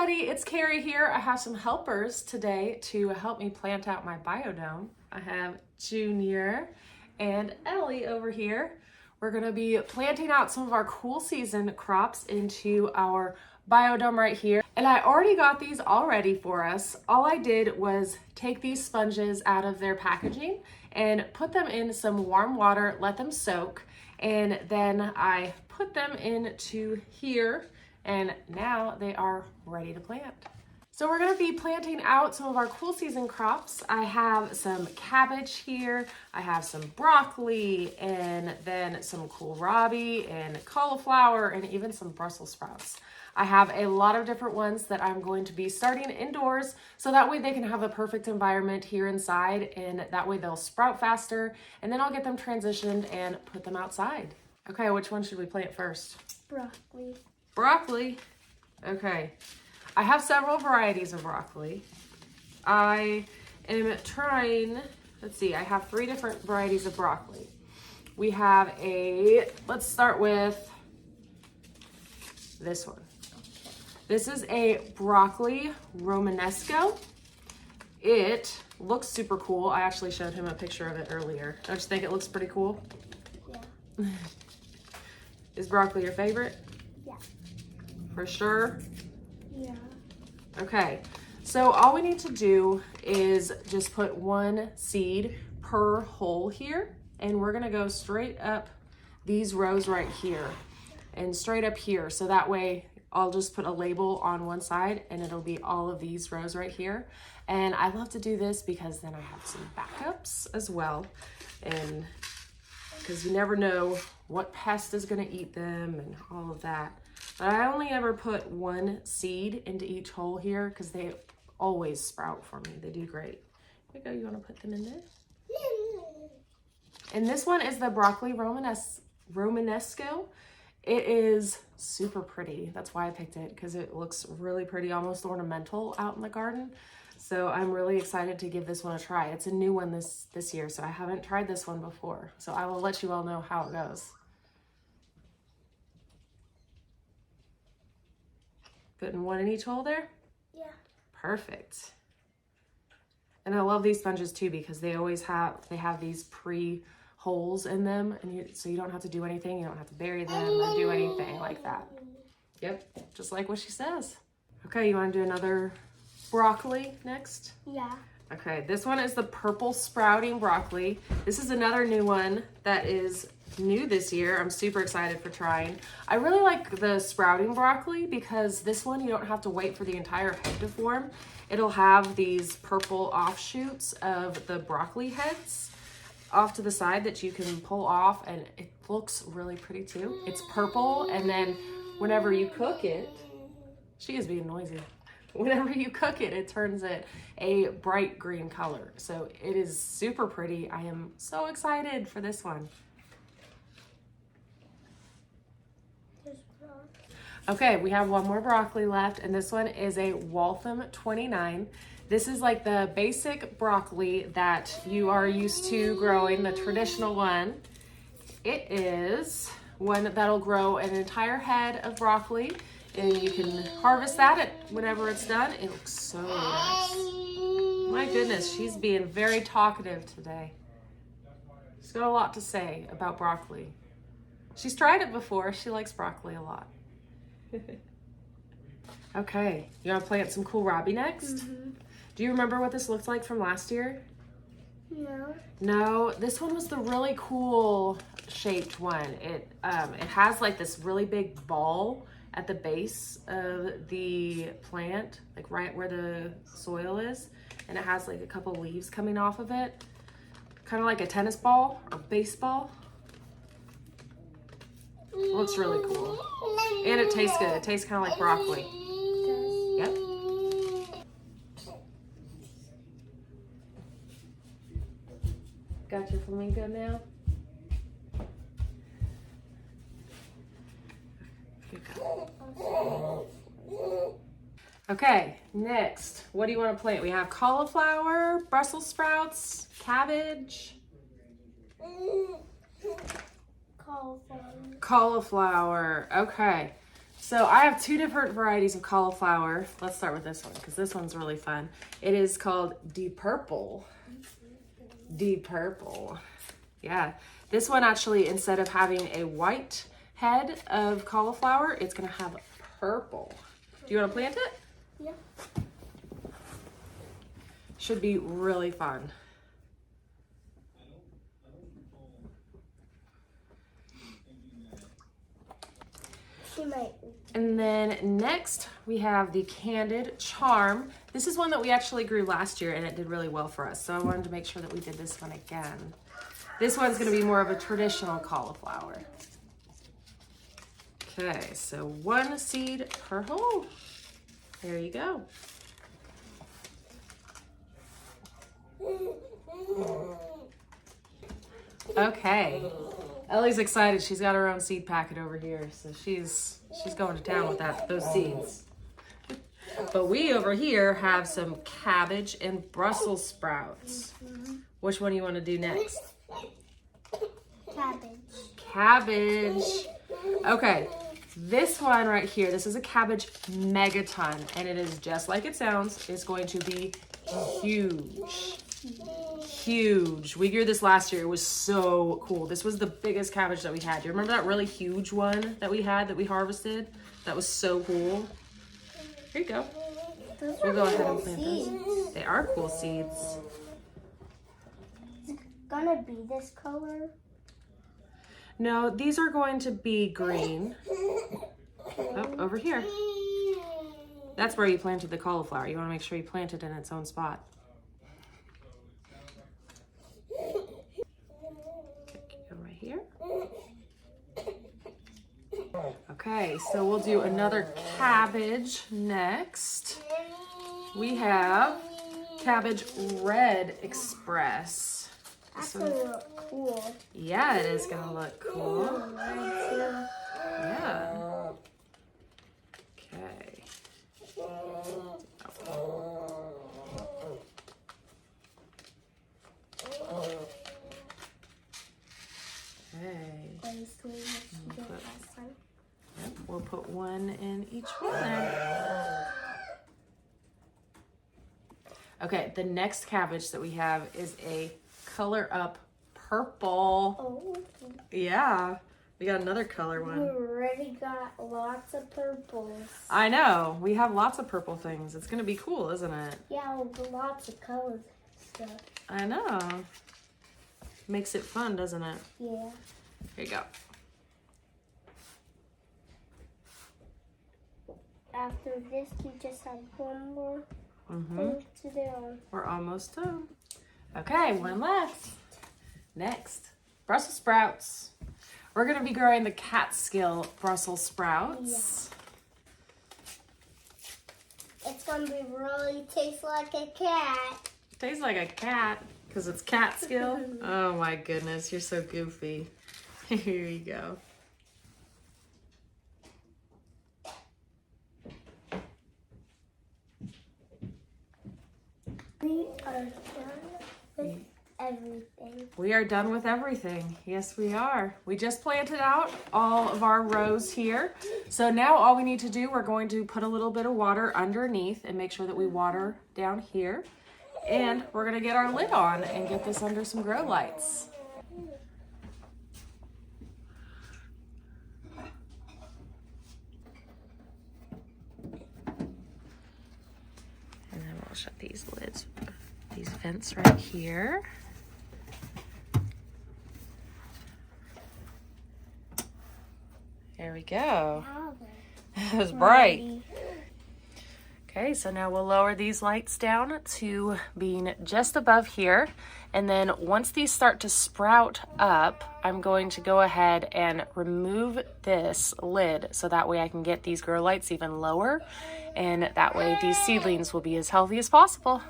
everybody, it's Carrie here. I have some helpers today to help me plant out my biodome. I have Jr and Ellie over here. We're gonna be planting out some of our cool season crops into our biodome right here. And I already got these all ready for us. All I did was take these sponges out of their packaging and put them in some warm water, let them soak, and then I put them into here, and now they are ready to plant. So we're gonna be planting out some of our cool season crops. I have some cabbage here, I have some broccoli, and then some kohlrabi and cauliflower, and even some Brussels sprouts. I have a lot of different ones that I'm going to be starting indoors, so that way they can have a perfect environment here inside, and that way they'll sprout faster, and then I'll get them transitioned and put them outside. Okay, which one should we plant first? Broccoli. Broccoli. Okay. I have several varieties of broccoli. I am trying, let's see, I have 3 different varieties of broccoli. We have let's start with this one. This is a broccoli Romanesco. It looks super cool. I actually showed him a picture of it earlier. Don't you think it looks pretty cool? Yeah. Is broccoli your favorite? Yeah. For sure? Yeah. Okay, so all we need to do is just put 1 seed per hole here, and we're gonna go straight up these rows right here and straight up here. So that way I'll just put a label on one side and it'll be all of these rows right here. And I love to do this because then I have some backups as well. And because you never know what pest is gonna eat them and all of that. But I only ever put 1 seed into each hole here because they always sprout for me. They do great. Here you go, you wanna put them in there? And this one is the broccoli Romanesco. It is super pretty. That's why I picked it, because it looks really pretty, almost ornamental out in the garden. So I'm really excited to give this one a try. It's a new one this year, so I haven't tried this one before. So I will let you all know how it goes. Putting 1 in each hole there? Yeah. Perfect. And I love these sponges too because they always have these holes in them, and so you don't have to do anything. You don't have to bury them or do anything like that. Yep, just like what she says. Okay, you want to do another broccoli next? Yeah. Okay, this one is the purple sprouting broccoli. This is another new one that is new this year. I'm super excited for trying. I really like the sprouting broccoli because this one you don't have to wait for the entire head to form. It'll have these purple offshoots of the broccoli heads off to the side that you can pull off, and it looks really pretty too. It's purple, and then whenever you cook it, she is being noisy. Whenever you cook it, it turns it a bright green color. So it is super pretty. I am so excited for this one. Okay, we have 1 more broccoli left, and this one is a Waltham 29. This is like the basic broccoli that you are used to growing, the traditional one. It is one that'll grow an entire head of broccoli, and you can harvest that whenever it's done. It looks so nice. My goodness, she's being very talkative today. She's got a lot to say about broccoli. She's tried it before. She likes broccoli a lot. Okay, you want to plant some kohlrabi next? Mm-hmm. Do you remember what this looked like from last year? No. No, this one was the really cool shaped one. It has like this really big ball at the base of the plant, like right where the soil is, and it has like a couple leaves coming off of it, kind of like a tennis ball or baseball. It looks really cool, and it tastes good. It tastes kind of like broccoli. Yep. Got your flamingo now? Okay, next, what do you want to plant? We have cauliflower, Brussels sprouts, cabbage. Cauliflower. Cauliflower, okay. So I have two different varieties of cauliflower. Let's start with this one because this one's really fun. It is called Deep Purple. Deep Purple. Yeah. This one actually, instead of having a white head of cauliflower, it's going to have purple. Do you want to plant it? Yeah. Should be really fun. She might. And then next we have the Candid Charm. This is one that we actually grew last year and it did really well for us. So I wanted to make sure that we did this one again. This one's going to be more of a traditional cauliflower. Okay, so 1 seed per hole. There you go. Okay. Ellie's excited. She's got her own seed packet over here, so she's going to town with those seeds. But we over here have some cabbage and Brussels sprouts. Which one do you want to do next? Cabbage. Cabbage. Okay, this one right here, this is a cabbage megaton, and it is just like it sounds. It's going to be huge. Huge. We grew this last year. It was so cool. This was the biggest cabbage that we had. Do you remember that really huge one that we had that we harvested? That was so cool. Here you go. We'll go ahead and plant those. They are cool seeds. Is it gonna be this color? No, these are going to be green. Oh, over here. That's where you planted the cauliflower. You want to make sure you plant it in its own spot. Right here. Okay, so we'll do another cabbage next. We have Cabbage Red Express. That's gonna look cool. Yeah, it is gonna look cool. Yeah. Okay. Yep, we'll put one in each one there. Okay, the next cabbage that we have is a color up purple. Oh. Yeah, we got another color We one. already got lots of purples. I know, we have lots of purple things. It's gonna be cool, isn't it? Yeah, with lots of colors and stuff. I know. Makes it fun, doesn't it? Yeah. Here you go. After this, we just have one more Mm-hmm. thing to do. We're almost done. Okay, one left. Next, Brussels sprouts. We're gonna be growing the Catskill Brussels sprouts. Yeah. It's gonna be really taste like a cat. Tastes like a cat because it's Catskill. Oh my goodness, you're so goofy. Here you go. We are done with everything. We are done with everything. Yes, we are. We just planted out all of our rows here. So now all we need to do, we're going to put a little bit of water underneath and make sure that we water down here. And we're going to get our lid on and get this under some grow lights. And then we'll shut these lids, these vents right here. There we go. It was bright. Okay, so now we'll lower these lights down to being just above here. And then once these start to sprout up, I'm going to go ahead and remove this lid so that way I can get these grow lights even lower. And that way these seedlings will be as healthy as possible.